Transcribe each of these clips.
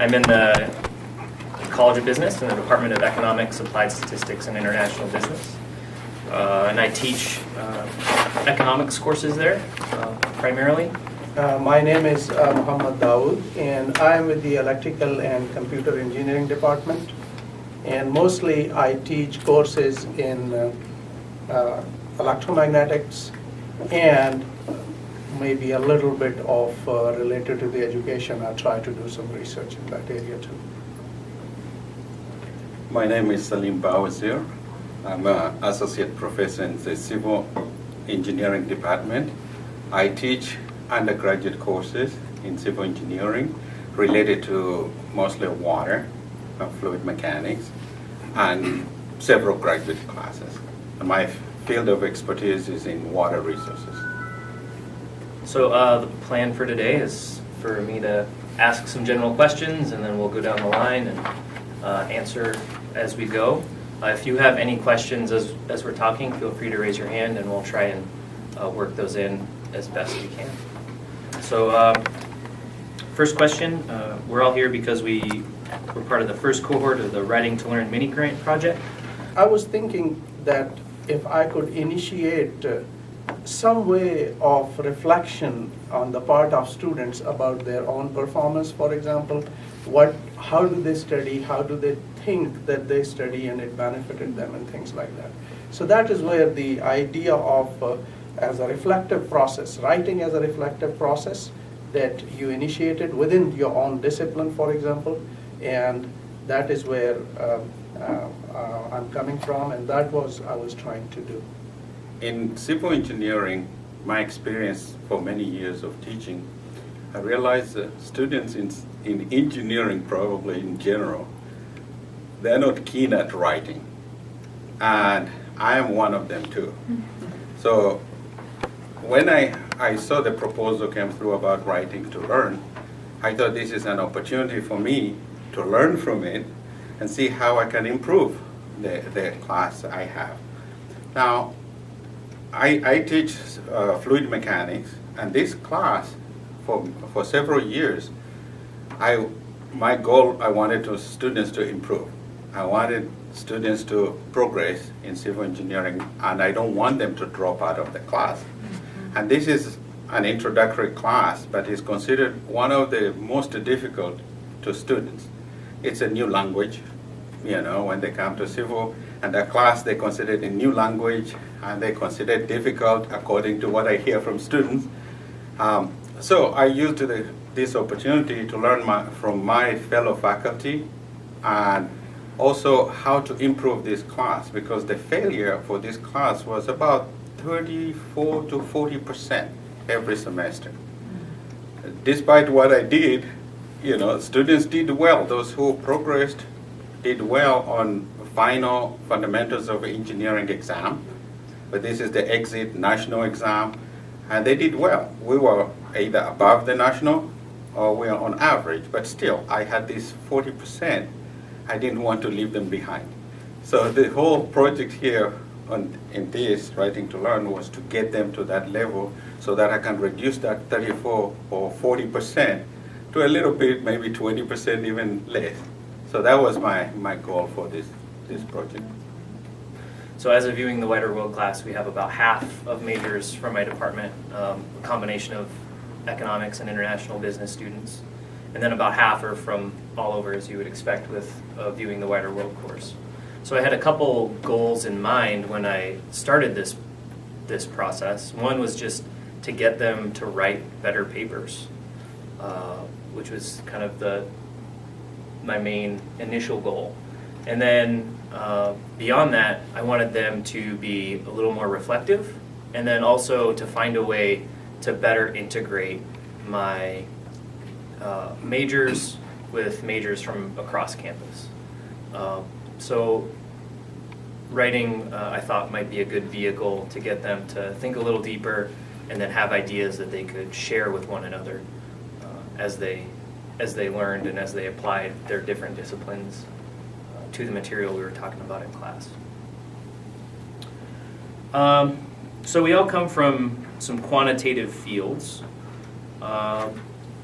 I'm in the College of Business in the Department of Economics, Applied Statistics, and International Business. And I teach economics courses there, primarily. My name is Muhammad Dawood, and I am with the Electrical and Computer Engineering Department. And mostly I teach courses in electromagnetics and maybe a little bit of related to the education. I try to do some research in that area too. My name is Salim Bawazir. I'm an associate professor in the Civil Engineering Department. I teach undergraduate courses in civil engineering related to mostly water, fluid mechanics, and several graduate classes. And my field of expertise is in water resources. So the plan for today is for me to ask some general questions, and then we'll go down the line and answer as we go. If you have any questions as we're talking, feel free to raise your hand, and we'll try and work those in as best we can. So first question, we're all here because we're part of the first cohort of the Writing to Learn mini grant project. I was thinking that if I could initiate some way of reflection on the part of students about their own performance, for example, how do they study, how do they think that they study and it benefited them and things like that. So that is where the idea of as a reflective process, writing as a reflective process that you initiated within your own discipline, for example, and that is where I'm coming from, and that was I was trying to do. In civil engineering, my experience for many years of teaching, I realized that students in engineering, probably in general, they're not keen at writing. And I am one of them too. So when I saw the proposal came through about writing to learn, I thought this is an opportunity for me to learn from it and see how I can improve the class I have. Now, I teach fluid mechanics, and this class for several years, my goal, I wanted students to improve. I wanted students to progress in civil engineering, and I don't want them to drop out of the class. And this is an introductory class, but it's considered one of the most difficult to students. It's a new language, when they come to civil, and the class they consider it a new language, and they consider it difficult according to what I hear from students. So I used this opportunity to learn from my fellow faculty, and also how to improve this class, because the failure for this class was about 34 to 40% every semester. Despite what I did, students did well. Those who progressed did well on final fundamentals of engineering exam, but this is the exit national exam, and they did well. We were either above the national or we are on average, but still I had this 40%. I didn't want to leave them behind. So the whole project here in this Writing to Learn was to get them to that level so that I can reduce that 34 or 40% to a little bit, maybe 20%, even less. So that was my goal for this project. So as of viewing the Wider World class, we have about half of majors from my department, a combination of economics and international business students. And then about half are from all over, as you would expect with viewing the Wider World course. So I had a couple goals in mind when I started this process. One was just to get them to write better papers, which was kind of my main initial goal. And then beyond that, I wanted them to be a little more reflective, and then also to find a way to better integrate my majors with majors from across campus. So writing, I thought, might be a good vehicle to get them to think a little deeper and then have ideas that they could share with one another as they learned and as they applied their different disciplines to the material we were talking about in class. So we all come from some quantitative fields.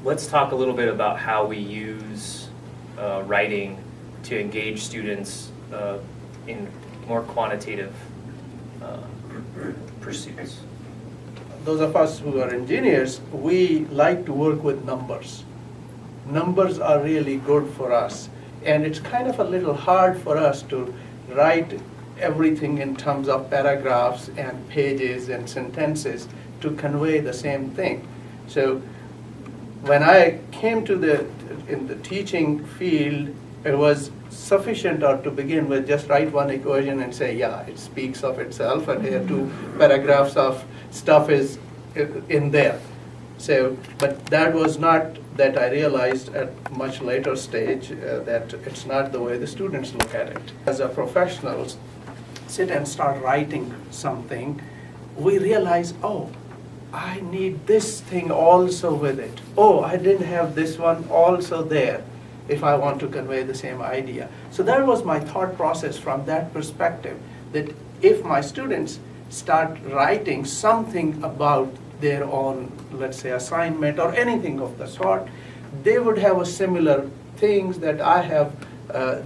Let's talk a little bit about how we use writing to engage students in more quantitative pursuits. Those of us who are engineers, we like to work with numbers. Numbers are really good for us. And it's kind of a little hard for us to write everything in terms of paragraphs and pages and sentences to convey the same thing. So when I came to in the teaching field, it was sufficient or to begin with just write one equation and say, yeah, it speaks of itself, and here 2 paragraphs of stuff is in there. So, but that was not that I realized at much later stage that it's not the way the students look at it. As a professionals, sit and start writing something, we realize, oh, I need this thing also with it. Oh, I didn't have this one also there if I want to convey the same idea. So that was my thought process from that perspective, that if my students start writing something about their own, let's say, assignment or anything of the sort, they would have a similar things that I have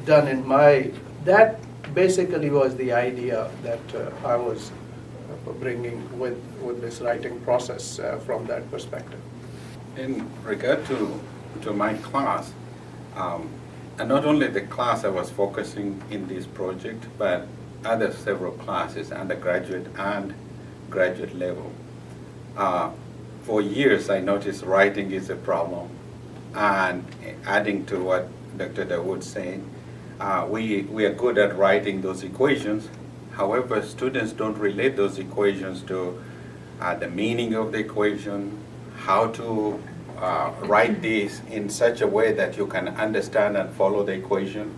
done in my, that basically was the idea that I was bringing with this writing process from that perspective. In regard to my class, and not only the class I was focusing in this project, but other several classes, undergraduate and graduate level. For years I noticed writing is a problem, and adding to what Dr. Dawood saying, we are good at writing those equations. However, students don't relate those equations to the meaning of the equation, how to write this in such a way that you can understand and follow the equation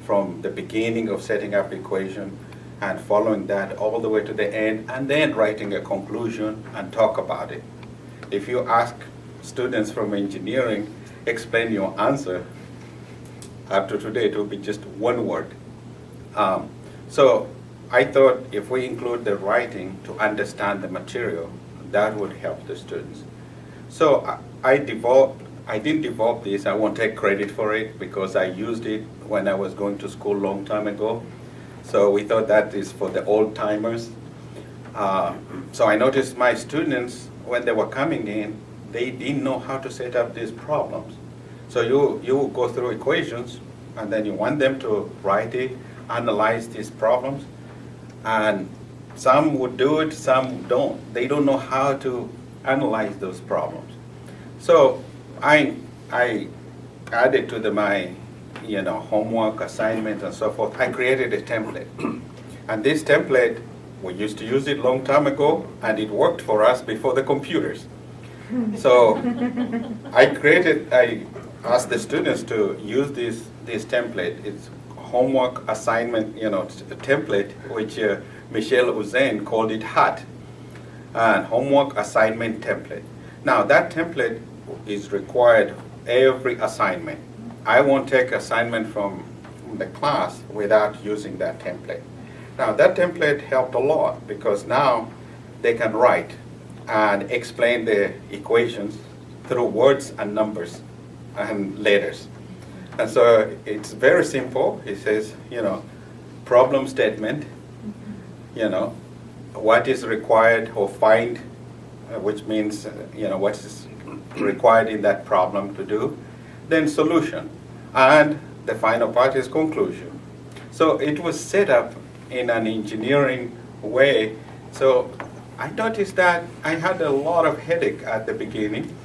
from the beginning of setting up the equation and following that all the way to the end, and then writing a conclusion and talk about it. If you ask students from engineering, explain your answer, after today it will be just one word. So I thought if we include the writing to understand the material, that would help the students. So I didn't develop this, I won't take credit for it because I used it when I was going to school a long time ago. So we thought that is for the old timers. So I noticed my students, when they were coming in, they didn't know how to set up these problems. So you go through equations, and then you want them to write it, analyze these problems, and some would do it, some don't. They don't know how to analyze those problems. So I added to my homework, assignment, and so forth. I created a template. And this template, we used to use it a long time ago, and it worked for us before the computers. So I asked the students to use this template. It's homework assignment, template, which Michelle Uzain called it HAT, and homework assignment template. Now that template is required every assignment. I won't take assignment from the class without using that template. Now that template helped a lot because now they can write and explain the equations through words and numbers and letters. And so it's very simple. It says, problem statement, what is required or find, which means, what is required in that problem to do, then solution, and the final part is conclusion. So it was set up in an engineering way. So I noticed that I had a lot of headache at the beginning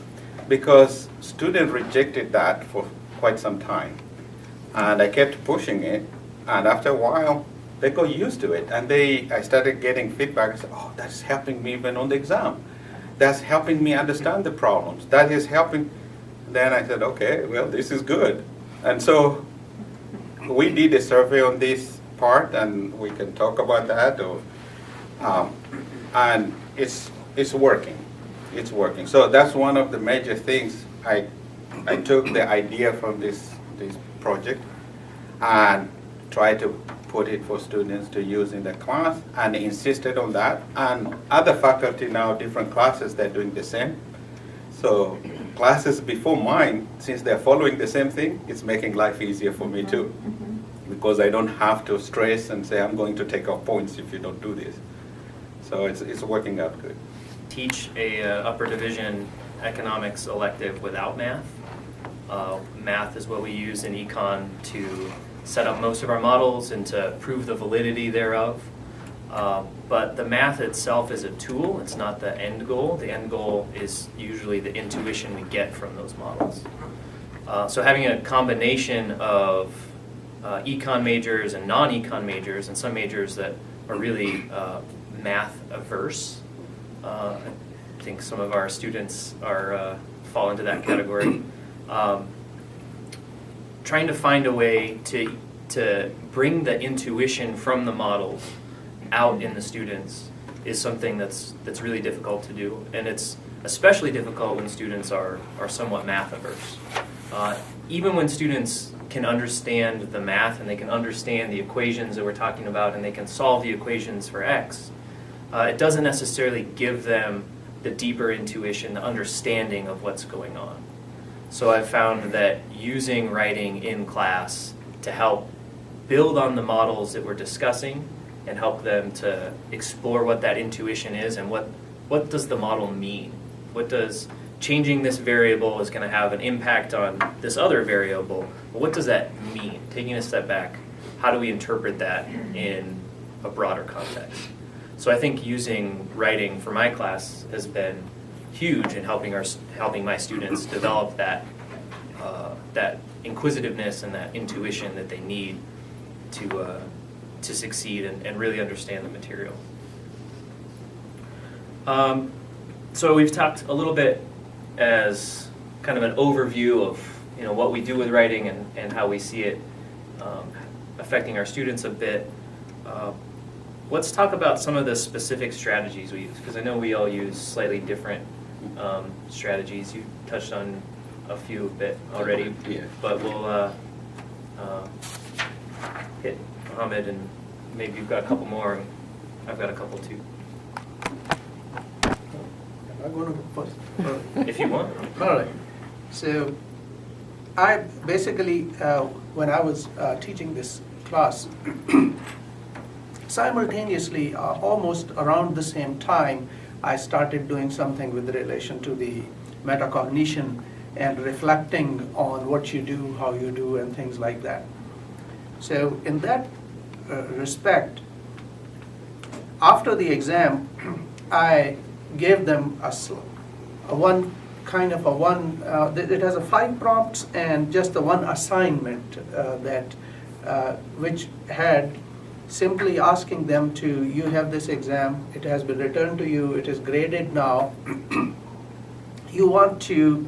because students rejected that for quite some time. And I kept pushing it, and after a while, they got used to it. And I started getting feedback. I said, oh, that's helping me even on the exam. That's helping me understand the problems. That is helping. Then I said, okay, well, this is good. And so we did a survey on this part, and we can talk about that. And it's working. It's working. So that's one of the major things. I took the idea from this project and tried to put it for students to use in the class, and insisted on that. And other faculty now, different classes, they're doing the same. So classes before mine, since they're following the same thing, it's making life easier for me too. Because I don't have to stress and say, I'm going to take off points if you don't do this. So it's working out good. Teach a upper division economics elective without math. Math is what we use in econ to set up most of our models and to prove the validity thereof. But the math itself is a tool, it's not the end goal. The end goal is usually the intuition we get from those models. So having a combination of econ majors and non-econ majors, and some majors that are really math averse. I think some of our students fall into that category. Trying to find a way to bring the intuition from the models out in the students is something that's really difficult to do, and it's especially difficult when students are somewhat math averse. Even when students can understand the math and they can understand the equations that we're talking about and they can solve the equations for X, it doesn't necessarily give them the deeper intuition, the understanding of what's going on. So I've found that using writing in class to help build on the models that we're discussing and help them to explore what that intuition is and what does the model mean? What does changing this variable is going to have an impact on this other variable? But what does that mean? Taking a step back, how do we interpret that in a broader context? So I think using writing for my class has been huge in helping my students develop that inquisitiveness and that intuition that they need to succeed and really understand the material. So we've talked a little bit as kind of an overview of what we do with writing and how we see it affecting our students a bit. Let's talk about some of the specific strategies we use, because I know we all use slightly different strategies. You touched on a few a bit already, yeah. But we'll hit Mohammed, and maybe you've got a couple more, and I've got a couple too. Am I going to go first? If you want. All right. So I basically, when I was teaching this class, simultaneously, almost around the same time, I started doing something with relation to the metacognition and reflecting on what you do, how you do, and things like that. So in that respect, after the exam, I gave them it has 5 prompts and just the one assignment which had simply asking them to, you have this exam, it has been returned to you, it is graded now, you want to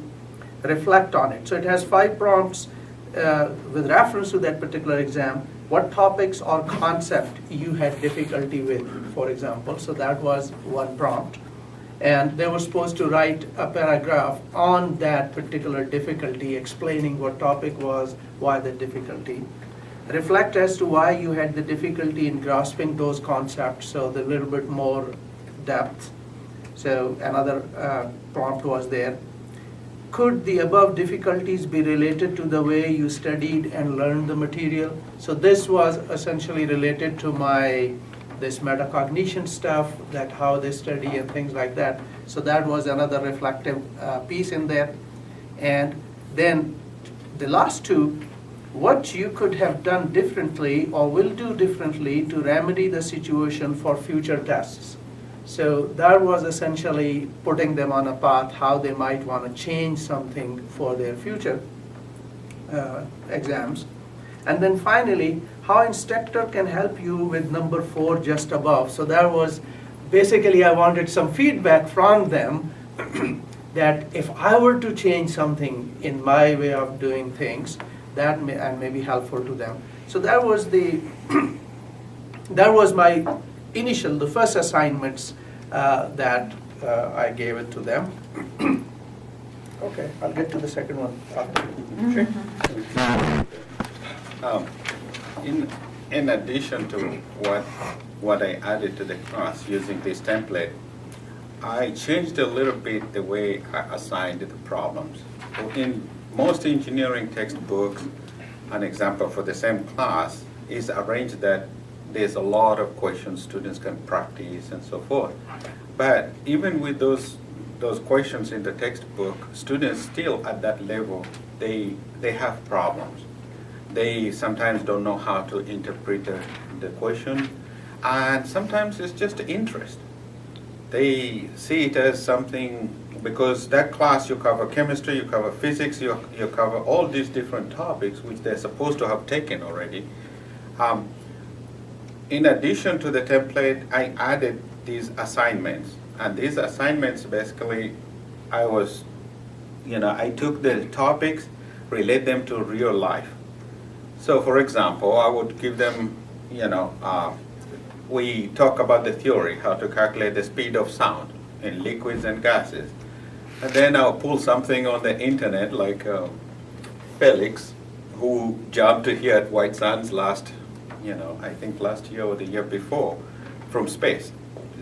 reflect on it. So it has 5 prompts with reference to that particular exam, what topics or concept you had difficulty with, for example. So that was one prompt. And they were supposed to write a paragraph on that particular difficulty, explaining what topic was, why the difficulty. Reflect as to why you had the difficulty in grasping those concepts, so the little bit more depth. So another prompt was there. Could the above difficulties be related to the way you studied and learned the material? So this was essentially related to this metacognition stuff, that how they study and things like that. So that was another reflective piece in there. And then the last 2, what you could have done differently or will do differently to remedy the situation for future tests. So that was essentially putting them on a path how they might want to change something for their future exams. And then finally, how instructor can help you with number 4 just above. So that was basically, I wanted some feedback from them that if I were to change something in my way of doing things, that may be helpful to them. So that was my the first assignments that I gave it to them. Okay, I'll get to the second one after. Sure. In addition to what I added to the class using this template, I changed a little bit the way I assigned the problems. In most engineering textbooks, an example for the same class is arranged that there's a lot of questions students can practice and so forth. But even with those questions in the textbook, students still at that level, they have problems. They sometimes don't know how to interpret the question, and sometimes it's just interest. They see it as something, because that class you cover chemistry, you cover physics, you cover all these different topics which they're supposed to have taken already. In addition to the template, I added these assignments. And these assignments basically, I took the topics, relate them to real life. So for example, I would give them, we talk about the theory, how to calculate the speed of sound in liquids and gases. And then I'll pull something on the internet like Felix, who jumped here at White Sands last year or the year before from space.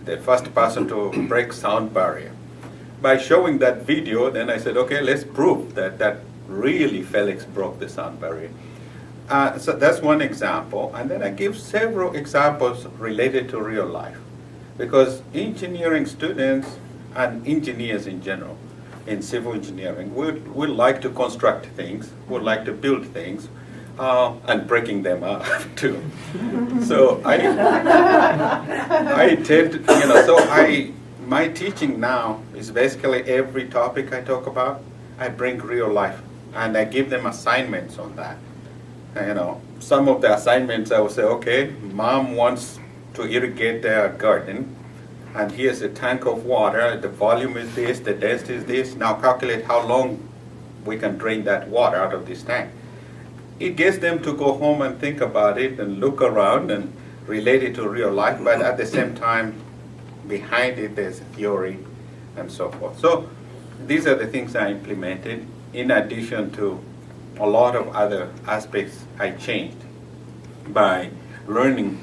The first person to break sound barrier. By showing that video, then I said, okay, let's prove that really Felix broke the sound barrier. So that's one example. And then I give several examples related to real life. Because engineering students and engineers in general, in civil engineering, would like to construct things, would like to build things, and breaking them up too. So I tend to, my teaching now is basically every topic I talk about, I bring real life, and I give them assignments on that. Some of the assignments I will say, okay, mom wants to irrigate their garden, and here's a tank of water, the volume is this, the density is this, now calculate how long we can drain that water out of this tank. It gets them to go home and think about it and look around and relate it to real life, but at the same time, behind it there's theory and so forth. So these are the things I implemented, in addition to a lot of other aspects I changed by learning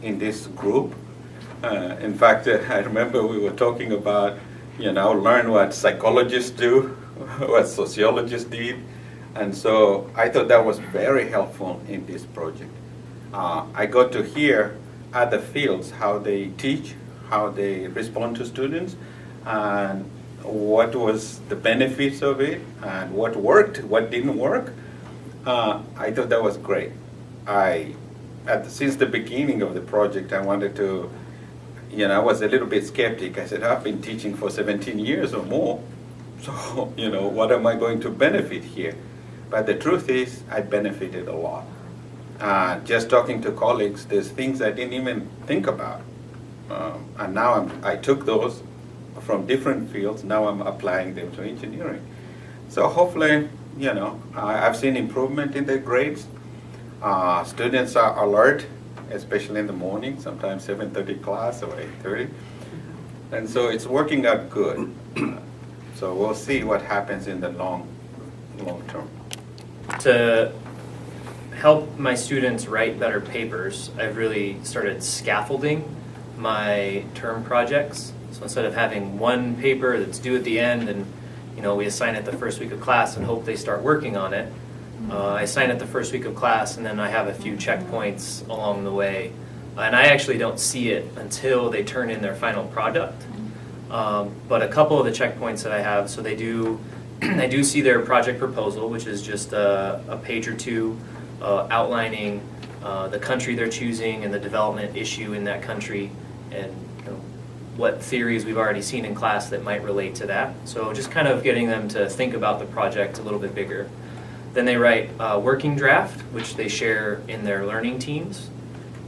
in this group. In fact, I remember we were talking about, learn what psychologists do, what sociologists did. And so I thought that was very helpful in this project. I got to hear other fields, how they teach, how they respond to students, and what was the benefits of it, and what worked, what didn't work. I thought that was great. Since the beginning of the project, I wanted to, I was a little bit skeptic. I said, I've been teaching for 17 years or more, so, what am I going to benefit here? But the truth is, I benefited a lot. Just talking to colleagues, there's things I didn't even think about. And now I took those from different fields, now I'm applying them to engineering. So hopefully, I've seen improvement in their grades. Students are alert, especially in the morning, sometimes 7:30 class or 8:30. And so it's working out good. So we'll see what happens in the long term. To help my students write better papers, I've really started scaffolding my term projects. So instead of having one paper that's due at the end and we assign it the first week of class and hope they start working on it, I assign it the first week of class, and then I have a few checkpoints along the way. And I actually don't see it until they turn in their final product. But a couple of the checkpoints that I have, so they do see their project proposal, which is just a page or two outlining the country they're choosing and the development issue in that country, and what theories we've already seen in class that might relate to that. So just kind of getting them to think about the project a little bit bigger. Then they write a working draft, which they share in their learning teams.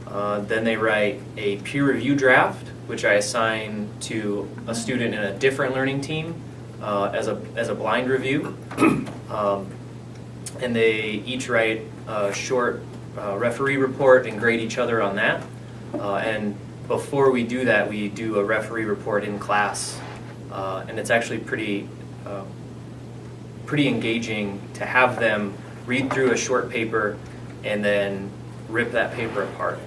Then they write a peer review draft, which I assign to a student in a different learning team as a blind review. And they each write a short referee report and grade each other on that. And before we do that, we do a referee report in class. And it's actually pretty engaging to have them read through a short paper and then rip that paper apart.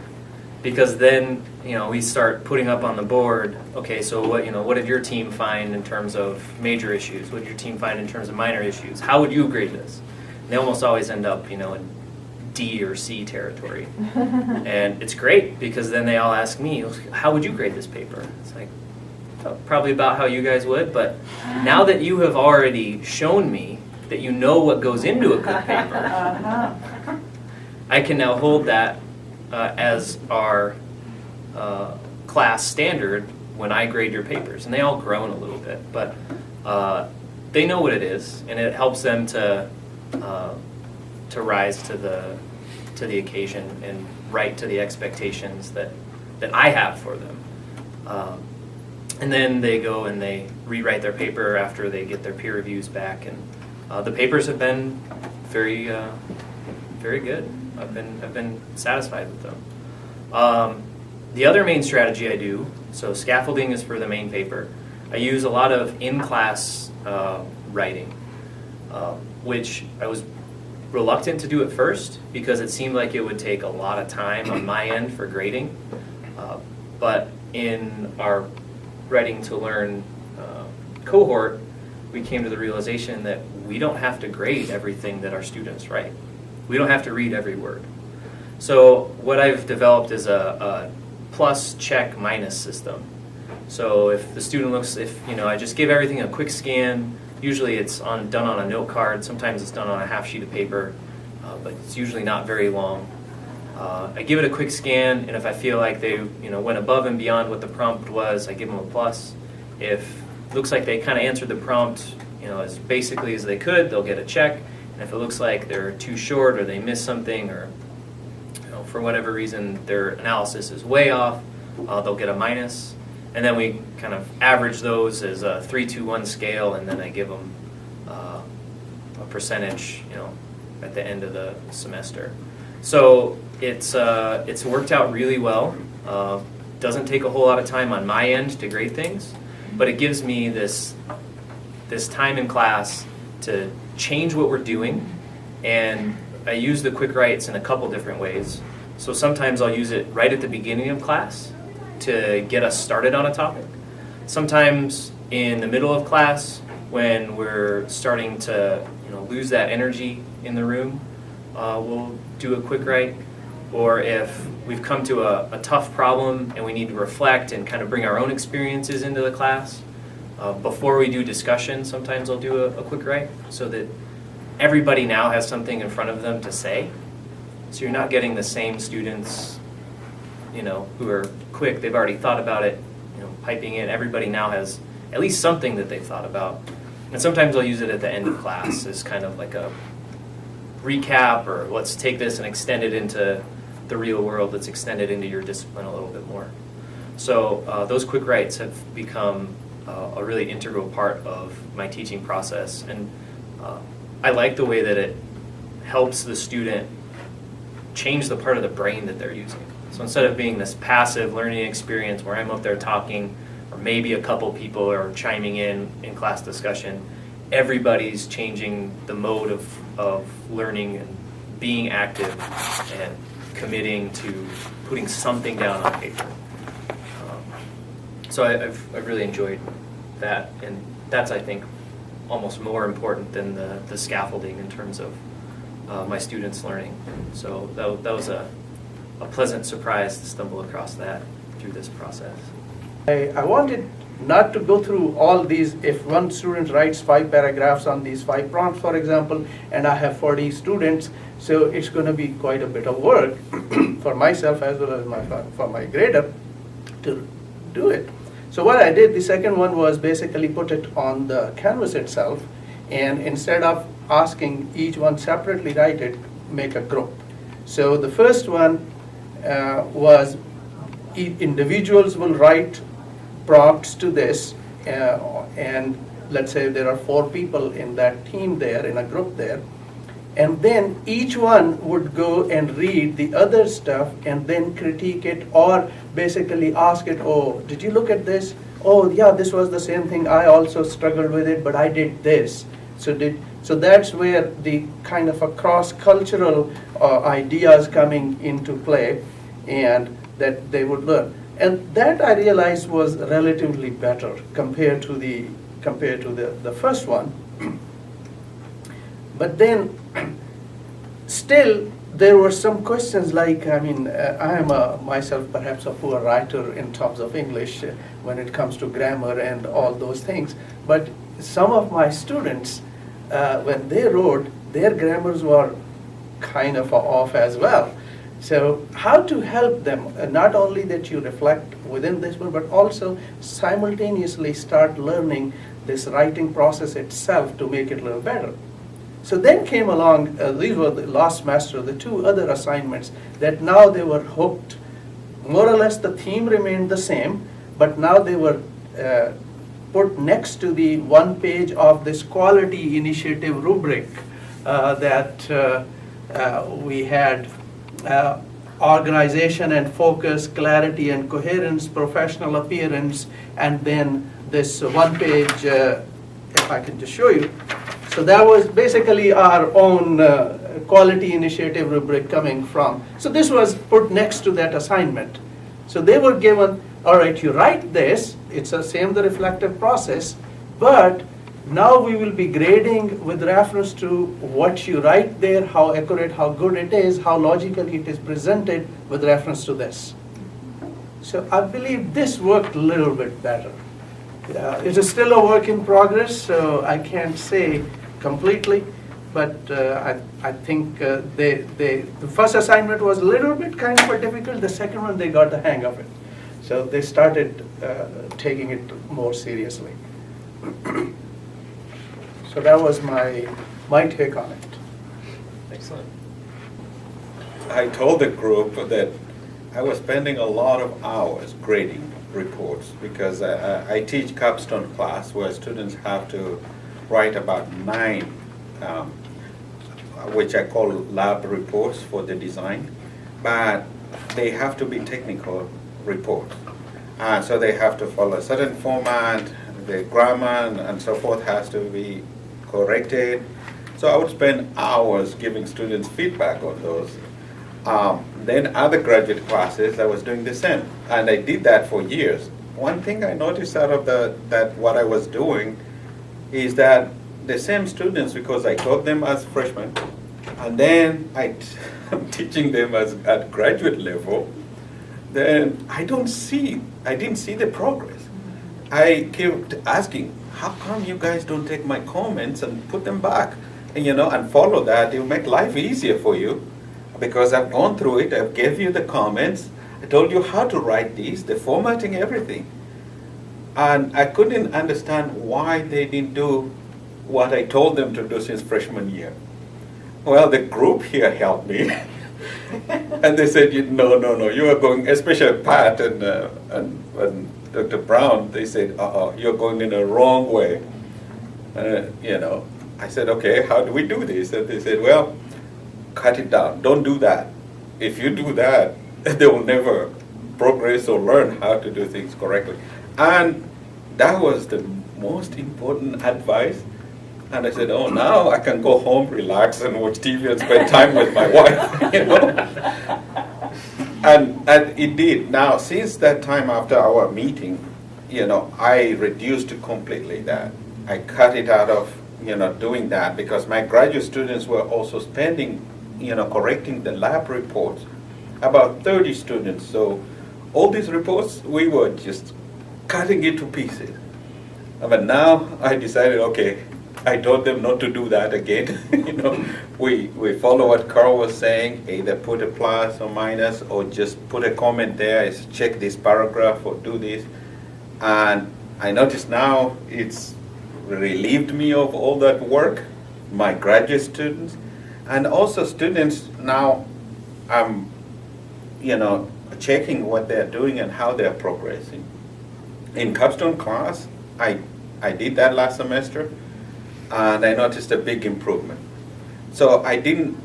because then, we start putting up on the board, okay, so what did your team find in terms of major issues? What did your team find in terms of minor issues? How would you grade this? And they almost always end up, in D or C territory. And it's great because then they all ask me, how would you grade this paper? It's like, oh, probably about how you guys would, but now that you have already shown me that you know what goes into a good paper, I can now hold that as our class standard when I grade your papers. And they all groan a little bit, but they know what it is, and it helps them to rise to the occasion and write to the expectations that I have for them. And then they go and they rewrite their paper after they get their peer reviews back, and the papers have been very, very good. I've been satisfied with them. The other main strategy I do, so scaffolding is for the main paper. I use a lot of in-class writing, which I was reluctant to do at first because it seemed like it would take a lot of time on my end for grading. But in our Writing to Learn cohort, we came to the realization that we don't have to grade everything that our students write. We don't have to read every word. So what I've developed is a plus, check, minus system. So if the student looks, I just give everything a quick scan. Usually it's done on a note card. Sometimes it's done on a half sheet of paper, but it's usually not very long. I give it a quick scan, and if I feel like they went above and beyond what the prompt was, I give them a plus. If it looks like they kind of answered the prompt as basically as they could, they'll get a check. And if it looks like they're too short or they missed something or for whatever reason their analysis is way off, they'll get a minus. And then we kind of average those as a 3-2-1 scale, and then I give them a percentage, at the end of the semester. So it's worked out really well. Doesn't take a whole lot of time on my end to grade things, but it gives me this time in class to change what we're doing, and I use the quick writes in a couple different ways. So sometimes I'll use it right at the beginning of class to get us started on a topic. Sometimes in the middle of class when we're starting to lose that energy in the room, we'll do a quick write. Or if we've come to a tough problem and we need to reflect and kind of bring our own experiences into the class, before we do discussion, sometimes I'll do a quick write so that everybody now has something in front of them to say. So you're not getting the same students, who are quick, they've already thought about it, piping in. Everybody now has at least something that they've thought about. And sometimes I'll use it at the end of class as kind of like a recap, or let's take this and extend it into the real world, let's extend it into your discipline a little bit more. So those quick writes have become a really integral part of my teaching process. And I like the way that it helps the student change the part of the brain that they're using. So instead of being this passive learning experience where I'm up there talking, or maybe a couple people are chiming in class discussion, everybody's changing the mode of learning and being active and committing to putting something down on paper. So I've really enjoyed that, and that's, I think, almost more important than the scaffolding in terms of my students' learning. So that was a pleasant surprise to stumble across that through this process. I wanted not to go through all these. If one student writes 5 paragraphs on these 5 prompts, for example, and I have 40 students, so it's going to be quite a bit of work for myself as well as for my grader to do it. So what I did, the second one was basically put it on the canvas itself, and instead of asking each one separately write it, make a group. So the first one was individuals will write prompts to this, and let's say there are 4 people in that team there, in a group there, and then each one would go and read the other stuff and then critique it, or basically ask it, oh, did you look at this? Oh yeah, this was the same thing, I also struggled with it, but I did this. So that's where the kind of a cross-cultural ideas coming into play. And that they would learn. And that I realized was relatively better compared to the first one. But then still there were some questions like, I mean, I am myself perhaps a poor writer in terms of English when it comes to grammar and all those things. But some of my students, when they wrote, their grammars were kind of off as well. So how to help them, not only that you reflect within this one, but also simultaneously start learning this writing process itself to make it a little better. So then came along, these were the last semester, the two other assignments that now they were hooked. More or less the theme remained the same, but now they were put next to the one page of this quality initiative rubric that we had. Organization and focus, clarity and coherence, professional appearance, and then this one page, if I can just show you. So that was basically our own quality initiative rubric coming from. So this was put next to that assignment. So they were given, all right, you write this, it's the same, the reflective process, but now we will be grading with reference to what you write there, how accurate, how good it is, how logically it is presented with reference to this. So I believe this worked a little bit better. It is still a work in progress, so I can't say completely, but I think the first assignment was a little bit kind of difficult. The second one, they got the hang of it. So they started taking it more seriously. So that was my take on it. Excellent. I told the group that I was spending a lot of hours grading reports because I teach capstone class where students have to write about 9, which I call lab reports for the design, but they have to be technical reports. So they have to follow a certain format, the grammar and so forth has to be corrected. So I would spend hours giving students feedback on those. Then other graduate classes, I was doing the same, and I did that for years. One thing I noticed out of that what I was doing is that the same students, because I taught them as freshmen, and then I'm teaching them at graduate level, then I didn't see the progress. I kept asking, how come you guys don't take my comments and put them back? And, and follow that. It will make life easier for you because I've gone through it. I've gave you the comments. I told you how to write these, the formatting, everything. And I couldn't understand why they didn't do what I told them to do since freshman year. Well, the group here helped me. And they said, no, you are going, especially Pat and Dr. Brown, they said, you're going in the wrong way. I said, okay, how do we do this? And they said, well, cut it down. Don't do that. If you do that, they will never progress or learn how to do things correctly. And that was the most important advice. And I said, oh, now I can go home, relax, and watch TV and spend time with my wife, And it did. Now, since that time after our meeting, I reduced completely that. I cut it out of, doing that because my graduate students were also spending, correcting the lab reports. About 30 students. So all these reports, we were just cutting it to pieces. But now I decided, okay, I told them not to do that again. We follow what Carl was saying, either put a plus or minus or just put a comment there, check this paragraph or do this. And I notice now it's relieved me of all that work, my graduate students, and also students now I'm, checking what they're doing and how they're progressing. In capstone class, I did that last semester, and I noticed a big improvement. So I didn't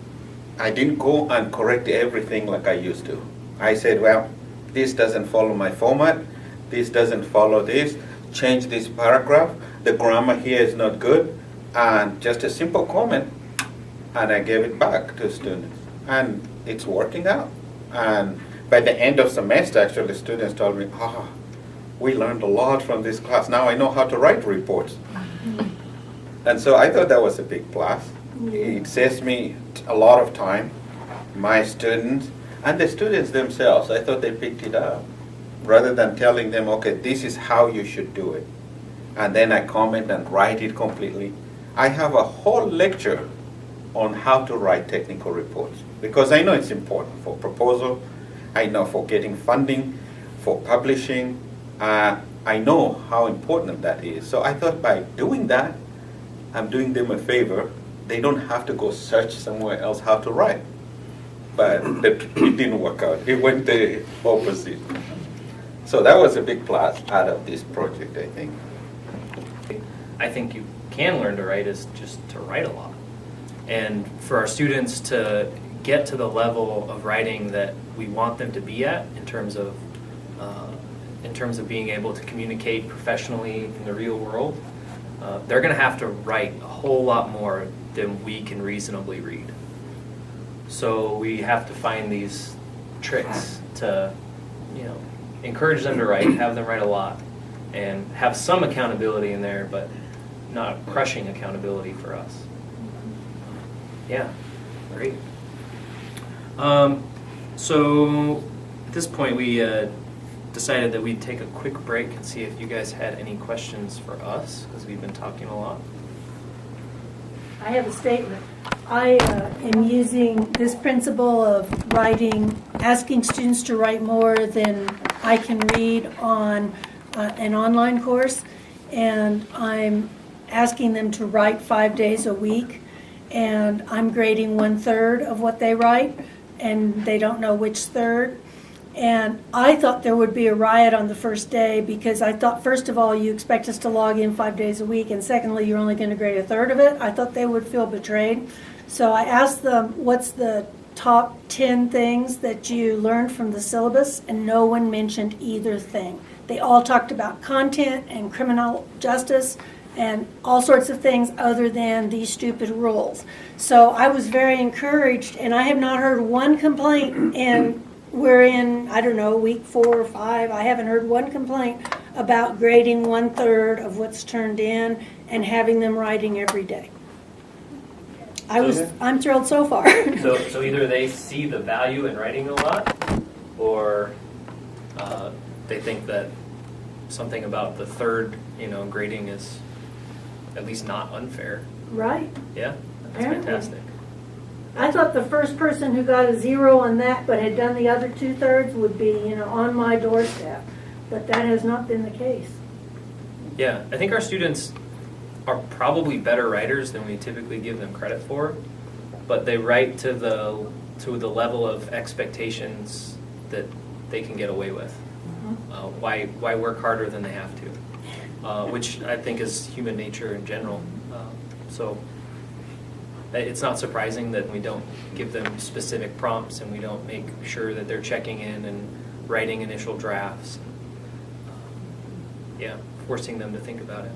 go and correct everything like I used to. I said, well, this doesn't follow my format, this doesn't follow this, change this paragraph, the grammar here is not good, and just a simple comment, and I gave it back to students. And it's working out. And by the end of semester, actually, students told me, we learned a lot from this class. Now I know how to write reports. And so I thought that was a big plus. It saves me a lot of time, my students, and the students themselves. I thought they picked it up. Rather than telling them, okay, this is how you should do it, and then I comment and write it completely. I have a whole lecture on how to write technical reports, because I know it's important for proposal, I know for getting funding, for publishing. I know how important that is. So I thought by doing that, I'm doing them a favor. They don't have to go search somewhere else how to write. But it didn't work out. It went the opposite. So that was a big plus out of this project, I think. I think you can learn to write is just to write a lot. And for our students to get to the level of writing that we want them to be at in terms of being able to communicate professionally in the real world, they're going to have to write a whole lot more than we can reasonably read. So we have to find these tricks to, encourage them to write, have them write a lot, and have some accountability in there, but not crushing accountability for us. Yeah, great. So at this point, we decided that we'd take a quick break and see if you guys had any questions for us, because we've been talking a lot. I have a statement. I am using this principle of asking students to write more than I can read on an online course, and I'm asking them to write 5 days a week, and I'm grading 1/3 of what they write, and they don't know which third. And I thought there would be a riot on the first day, because I thought, first of all, you expect us to log in 5 days a week, and secondly, you're only going to grade 1/3 of it. I thought they would feel betrayed. So I asked them, what's the top 10 things that you learned from the syllabus, and no one mentioned either thing. They all talked about content and criminal justice and all sorts of things other than these stupid rules. So I was very encouraged, and I have not heard one complaint, and we're in, I don't know, week 4 or 5. I haven't heard one complaint about grading 1/3 of what's turned in and having them writing every day. I'm thrilled so far. So either they see the value in writing a lot, or they think that something about the third, grading is at least not unfair. Right. Yeah, that's Apparently. fantastic. I thought the first person who got a 0 on that but had done the other 2/3 would be, on my doorstep. But that has not been the case. Yeah, I think our students are probably better writers than we typically give them credit for, but they write to the level of expectations that they can get away with. Why work harder than they have to? Which I think is human nature in general. So it's not surprising that we don't give them specific prompts, and we don't make sure that they're checking in and writing initial drafts. Forcing them to think about it.